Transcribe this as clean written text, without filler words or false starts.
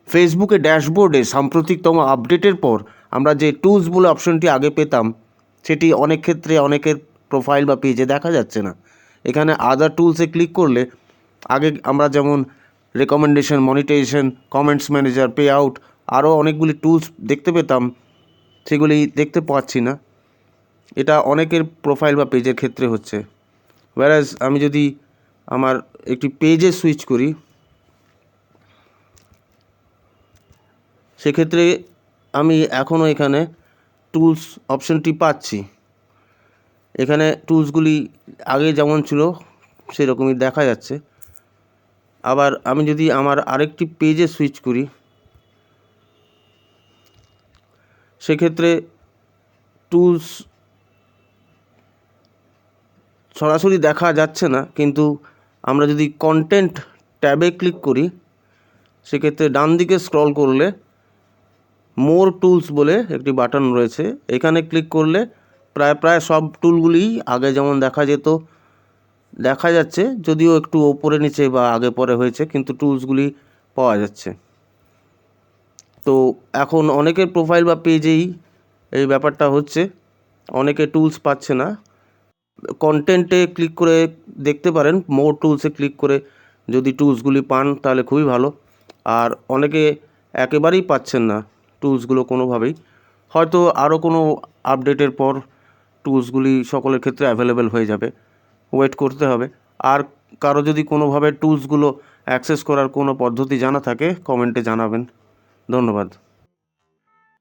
ফেসবুকে ড্যাশবোর্ডে সাম্প্রতিকতম আপডেটের পর আমরা যে টুলস বলে অপশনটি আগে পেতাম সেটি অনেক ক্ষেত্রে অনেকের প্রোফাইল বা পেজে দেখা যাচ্ছে না। এখানে আদার টুলসে ক্লিক করলে আগে আমরা যেমন recommendation, monetisation, comments manager, pay out আরও অনেকগুলি টুলস দেখতে পেতাম, সেগুলি দেখতে পাচ্ছি না। এটা অনেকের প্রোফাইল বা পেজের ক্ষেত্রে হচ্ছে। ওয়্যারাজ আমি যদি আমার একটি পেজে সুইচ করি, সেক্ষেত্রে আমি এখনও এখানে টুলস অপশনটি পাচ্ছি। এখানে টুলসগুলি আগে যেমন ছিল সেরকমই দেখা যাচ্ছে। আবার আমি যদি আমার আরেকটি পেজে সুইচ করি, সেক্ষেত্রে টুলস সরাসরি দেখা যাচ্ছে না, কিন্তু আমরা যদি কন্টেন্ট ট্যাবে ক্লিক করি, সেক্ষেত্রে ডান দিকে স্ক্রল করলে মোর টুলস বলে একটি বাটন রয়েছে। এখানে ক্লিক করলে প্রায় সব টুলগুলিই আগে যেমন দেখা যেত দেখা যাচ্ছে, যদিও একটু ওপরে নিচে বা আগে পরে হয়েছে, কিন্তু টুলসগুলি পাওয়া যাচ্ছে। তো এখন অনেকের প্রোফাইল বা পেজেই এই ব্যাপারটা হচ্ছে, অনেকে টুলস পাচ্ছে না। কন্টেন্টে ক্লিক করে দেখতে পারেন, মোর টুলসে ক্লিক করে যদি টুলসগুলি পান তাহলে খুবই ভালো। আর অনেকে একেবারেই পাচ্ছেন না টুলসগুলো কোনোভাবেই, হয়তো আরও কোনো আপডেটের পর টুলসগুলি সকলের ক্ষেত্রে অ্যাভেলেবেল হয়ে যাবে, ওয়েট করতে হবে। আর কারো যদি কোনোভাবে টুলসগুলো অ্যাক্সেস করার কোনো পদ্ধতি জানা থাকে কমেন্টে জানাবেন। ধন্যবাদ।